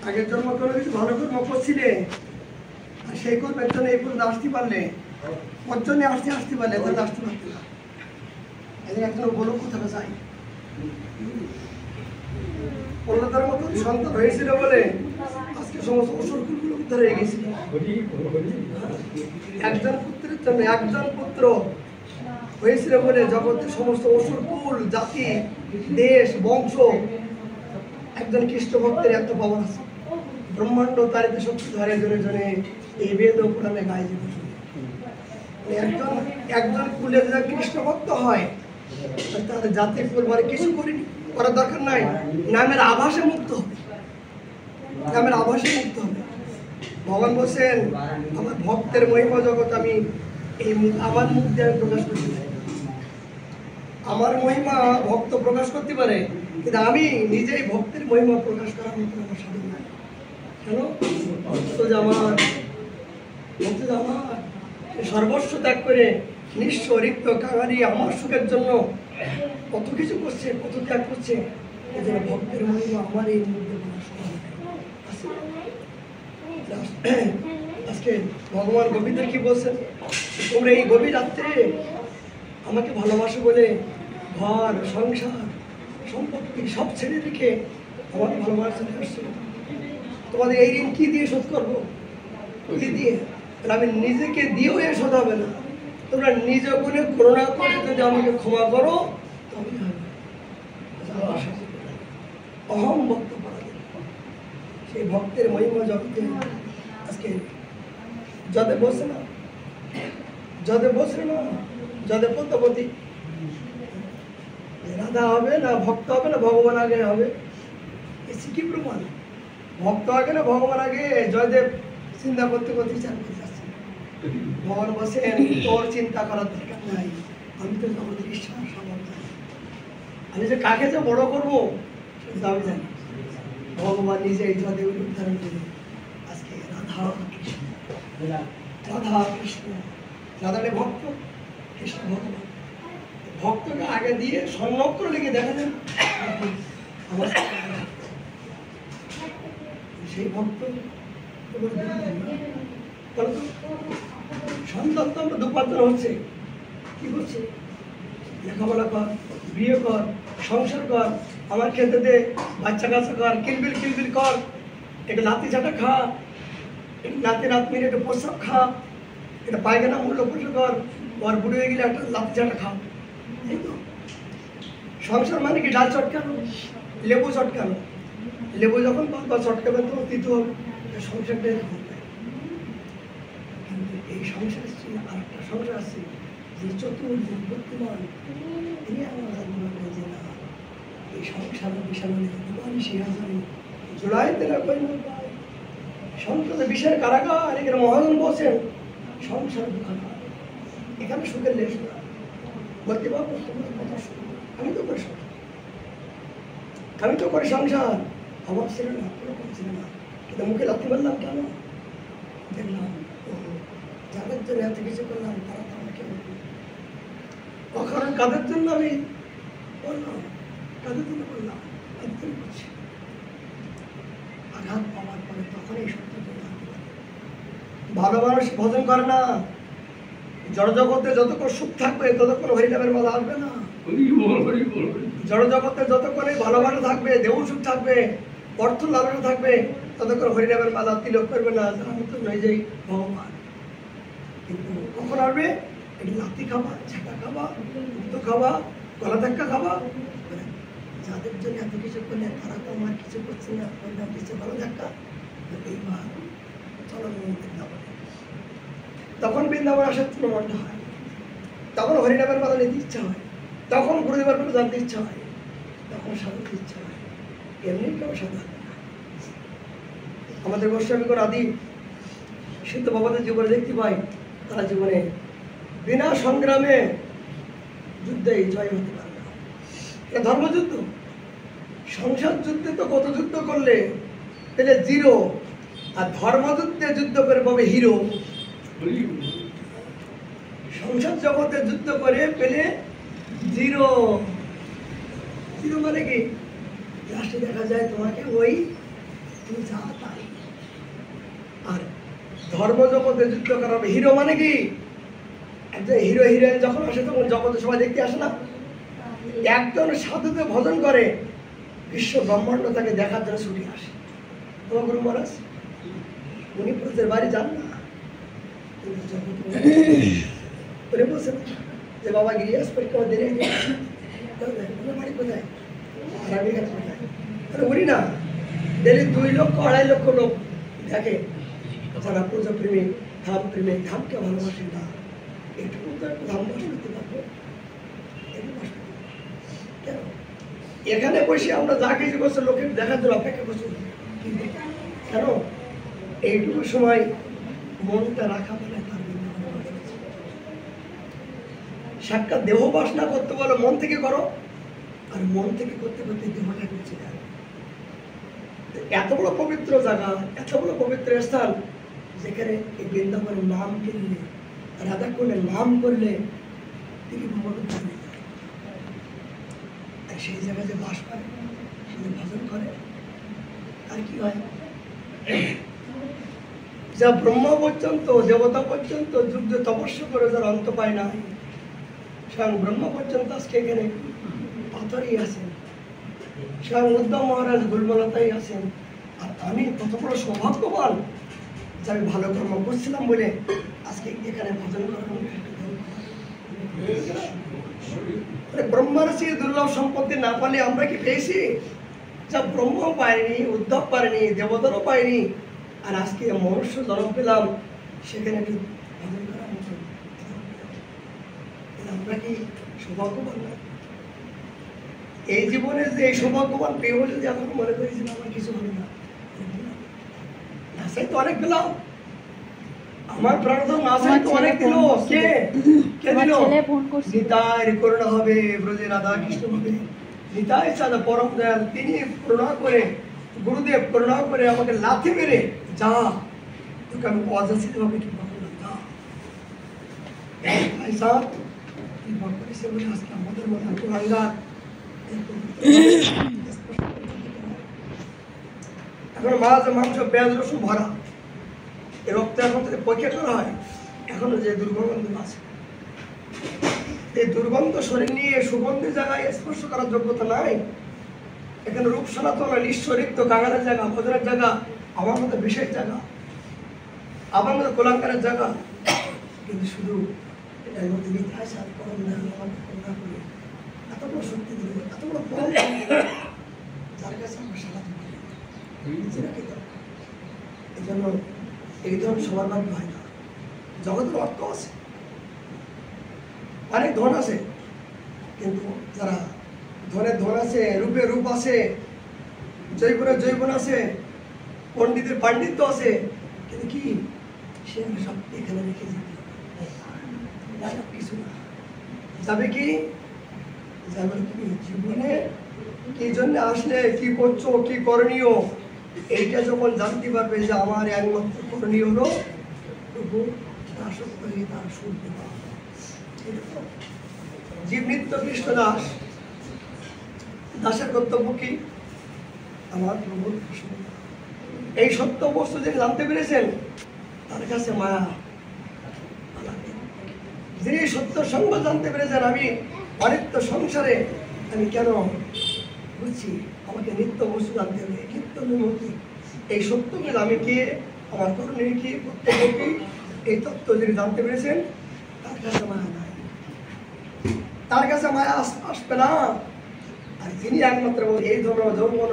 আগের জন্ম কোনো কিছু ভালো কর্ম করছিলে আর সেই কর্মের জন্য এই পর্যন্ত আসতে পারলে, ওর জন্য আসতে পারলে, তাহলে আসতে পারতে না। এদের একজন বলো কোথাটা চাই, অন্যদের মতো সন্তান হয়েছিল বলে আজকে সমস্ত অসুরগুলো উদ্ধার হয়ে গেছিল। একজন পুত্রের জন্য একজন পুত্র হয়েছিল বলে জগতের সমস্ত অসুর কুল জাতি দেশ বংশ একজন খ্রিস্ট ভক্তের এত পাওয়ার আছে। ব্রহ্মাণ্ড তারিতে শক্তি ধরে জনে জনে এই বেদ ও পুরাণে গায়ে যেতে শুনে। একজন কুলে যদি কৃষ্ণ ভক্ত হয় তার জাতির পরিবারে কিছু করিনি, করার দরকার নাই, নামের আভাসে মুক্ত হবে, নামের আভাসে মুক্ত হবে। ভগবান বলছেন আমার ভক্তের মহিমা জগৎ আমি এই আমার মুখ দিয়ে প্রকাশ করতে পারি। আমার মহিমা ভক্ত প্রকাশ করতে পারে, কিন্তু আমি নিজেই ভক্তের মহিমা প্রকাশ করার মতো আমার সাধন নাই। কেন? ভক্ত যে আমার, ভক্ত যে আমার, সর্বস্ব ত্যাগ করে নিঃস্ব রিক্ত কাঙারি আমার সুখের জন্য কত কিছু করছে, কত ত্যাগ করছে। এই জন্য ভক্তের মহিমা আমার এই মধ্যে প্রকাশ করা আজকে ভগবান গোবিন্দ কি বলছেন, তোমরা এই গভীর রাত্রে আমাকে ভালোবাসো বলে ঘর সংসার সম্পত্তি সব ছেড়ে রেখে আমাকে ভালোবাসা আসছো। তোমাদের এই ঋণ কি দিয়ে শোধ করবো? কি দিয়ে? আমি নিজেকে দিয়েও এ শোধ হবে না। তোমরা নিজ গুণে করুণা করে যদি আমাকে ক্ষমা করো তবে হবে। অহম ভক্ত করা সেই ভক্তের মহিমা জগতে আজকে যদে বসে না, যদে বসে না, যদে পদ্মপতি রাধা হবে না ভক্ত হবে না ভগবান আগে হবে? কি প্রমাণ? ভক্ত আগে না ভগবান আগে? জয়দেব চিন্তা করতে করতে চান করতে যাচ্ছে। ভগবান বসেন তোর চিন্তা করার দরকার নাই, আমি তো আমাদের ঈশ্বর সবার জানি। আমি যে কাকে যে বড় করবো সেটা আমি জানি। ভগবান নিজে জয়দেবের উদ্ধারণ করে আজকে রাধা কৃষ্ণ, রাধা কৃষ্ণ, রাধারে ভক্ত, কৃষ্ণ ভগবান। ভক্তকে আগে দিয়ে স্বর্ণাক্ষর লিখে দেখা যায় আমার সেই ভক্ত সন্তান তো আমরা দুপাত্র হচ্ছে, কি করছে? লেখাপড়া কর, বিয়ে কর, সংসার কর, আমার খেতে দে, বাচ্চা কাচ্চা কর, কিলবিল কিলবিল কর, এটা লাতি চাটা খা, এটা নাতি নাতনির একটা প্রস্রাব খা, এটা পায়খানা মূল্য পুজো কর, ওর বুড়ো হয়ে গেলে একটা লাতি চাটা খা। এই তো সংসার মানে কি? ডাল চটকানো, লেবু চটকানো। লেবু যখন বা চটকাবে তখন তিতো হবে, সংসারটা এরকম। কিন্তু এই সংসার আর একটা সংসার আছে যে চতুর্থ বুদ্ধিমান, তিনি আমার যে না এই সংসার বিষয় জোড়াই তেনা কই না পায়। সংসারে বিষয়ের কারাগার, এখানে মহাজন বসেন সংসার দুঃখাগার, এখানে সুখের লেশ না। বলতে পারবো তোমার কথা শুনো, আমি তো করি সংসার, আমি তো করি সংসার, অভাব ছিল না, কোনো ছিল না, কিন্তু মুখে লাথি মারলাম কেন? দেখলাম যাদের জন্য এত কিছু করলাম তারা তো আমাকে অকারণ কাদের জন্য আমি বললাম, কাদের জন্য বললাম, একদম করছি। আঘাত পাওয়ার পরে তখন এই সত্য ভালো মানুষ ভজন করে না। জড়জগতে যতক্ষণ সুখ থাকবে ততক্ষণ হরিনামের মালা আসবে না। জড়জগতে যতক্ষণ ভালোবাসা থাকবে, দেহ সুখ থাকবে, অর্থ লালসা থাকবে, ততক্ষণ হরিনামের মালা তিলক করবে না। আমি তো নিজেই ভগবান। কিন্তু কখন আসবে? একটু লাতি খাবা, ঝাঁটা খাবা, মুক্ত খাবা, গলা ধাক্কা খাবা। যাদের জন্য এত কিছু করলে তারা তো আমার কিছু করছে না, হরিনাম কিছু গলা ধাক্কা। এইবার চলো বৃন্দাবনে। তখন বৃন্দাবন আসার প্রমাণটা হয়, তখন হরিনামের মালা নিতে ইচ্ছা হয়, তখন গুরুদেবের কথা জানতে ইচ্ছা হয়, তখন সাধুতে ইচ্ছা হয়। এমনি কেউ সাধু হবে না। আমাদের গোস্বামীগণ আদি সিদ্ধ বাবাদের জীবনে দেখতে পাই, তারা জীবনে বিনা সংগ্রামে যুদ্ধে জয় হতে পারে না। এটা ধর্মযুদ্ধ। সংসার যুদ্ধে তো কত যুদ্ধ করলে পেলে জিরো, আর ধর্মযুদ্ধে যুদ্ধ করে পাবে হিরো। সংসার জগতে যুদ্ধ করে পেলে জিরো, চির মানে কি লাস্টে দেখা যায় তোমাকে ওই তুমি যা তাই। আর ধর্ম জগতে যুদ্ধ করা হবে। হিরো মানে কি একজন হিরো হিরোইন যখন আসে তখন জগতে সবাই দেখতে আসে না, একজন সাধুতে ভজন করে বিশ্ব ব্রহ্মাণ্ড তাকে দেখার জন্য ছুটি আসে। তোমার গুরু মহারাজ উনি প্রতের বাড়ি যান না, উনি বলছেন যে বাবা গিরিয়াস পরীক্ষা দেরি বাড়ি কোথায় আর আমি এখানে কোথায়, উনি না ডেলি 2 লক্ষ 2.5 লক্ষ লোক দেখে যারা পূজা প্রেমিক ধাম প্রেমিক ধামকে ভালোবাসেন না, এটুকু তো একটু ধাম বাস করতে পারবো। কেন এখানে বসে আমরা যা কিছু করছি লোকের দেখার জন্য অপেক্ষা করছি কেন? এইটুকু সময় মনটা রাখা মানে তার সাক্ষাৎ দেহ বাসনা করতে বলো মন থেকে করো, আর মন থেকে করতে করতে দেহটা করছে। এত বড় পবিত্র জায়গা, এত বড় পবিত্র স্থান যেখানে এই বৃন্দাবনের নাম কিনলে রাধা করলে নাম করলে তিনি সেই জায়গায় যে বাস করে সে ভজন করে আর কি হয়, যা ব্রহ্মা পর্যন্ত দেবতা পর্যন্ত যুদ্ধ তপস্যা করে যার অন্ত পায় না, স্বয়ং ব্রহ্মা পর্যন্ত আজকে এখানে পাথরই আছেন, স্বয়ং উদ্ধব মহারাজ গুলমলতাই আছেন। আর আমি কত বড় সৌভাগ্যবান যে আমি ভালো কর্ম করছিলাম বলে আজকে এখানে ভজন করার ব্রহ্মার সেই দুর্লভ সম্পত্তি না পালে আমরা কি পেয়েছি? যা ব্রহ্ম পায়নি, উদ্ধব পারেনি, দেবতারও পায়নি, আর আজকে মনুষ্য জন্ম পেলাম সেখানে একটু ভজন করার মতো আমরা কি সৌভাগ্যবান না? এই জীবনে যে এই সৌভাগ্যবান পেয়েও যদি এখন মনে করেছিল আমার কিছু হবে না, নাসাই তো অনেক পেলাম, আমার প্রার্থনা নাসাই তো অনেক দিল। কে কে দিল? নিতাই করুণা হবে, ব্রজে রাধা কৃষ্ণ হবে, নিতাই চাঁদা পরম দয়াল তিনি করুণা করে, গুরুদেব করুণা করে আমাকে লাথি মেরে যা তোকে আমি অযাচিত ভাবে কি বললাম যা ऐसा से বলে আজকে আমাদের মতো কুরাঙ্গার এখন মাছ মাংস পেঁয়াজ রসুন ভরা এই রক্ত এখন যদি পরীক্ষা করা হয় এখনো যে দুর্গন্ধ আছে, এই দুর্গন্ধ শরীর নিয়ে সুগন্ধি জায়গায় স্পর্শ করার যোগ্যতা নাই। এখানে রূপ সনাতন নিঃস্বরিক্ত কাঙালের জায়গা, ভদ্রের জায়গা, আমার মতো বিশেষ জায়গা, আমার মতো কোলাঙ্কারের জায়গা, কিন্তু শুধু এর মধ্যে ইতিহাস আর পরম আমাকে করুণা করে এত বড় শক্তি দিল, এত বড় পরম যার কাছে আমরা সারা এই জন্য এই ধরনের সবার ভাগ্য হয় না। জগতের অর্থ আছে, অনেক ধন আছে, কিন্তু যারা ধনের ধন আছে, রূপে রূপ আছে, জৈবনের জৈবন আছে, পণ্ডিতের পাণ্ডিত্য আছে, কিন্তু কি সে সব এখানে রেখে যেতে কিছু না যাবে কি যাবে তুমি জীবনে কি জন্য আসলে, কি করছো, কি করণীয়, এইটা যখন জানতে পারবে যে আমার একমাত্র করণীয় হলো প্রভু দাসত্ব তার শুনতে পাওয়া। জীব নিত্য কৃষ্ণ দাস, দাসের কর্তব্য কি আমার প্রভুর এই সত্য বস্তু যিনি জানতে পেরেছেন তার কাছে মায়া, যিনি সত্য সঙ্গ জানতে পেরেছেন আমি অনিত্য সংসারে আমি কেন বুঝছি, আমাকে নিত্য বস্তু জানতে হবে, নিত্য অনুমতি এই সত্যকে আমি কে, আমার করণীয় কি, কর্তব্য কি, এই তত্ত্ব যিনি জানতে পেরেছেন তার কাছে মায়া নাই, তার কাছে মায়া আসবে না। আর যিনি একমাত্র এই ধরনের যৌবন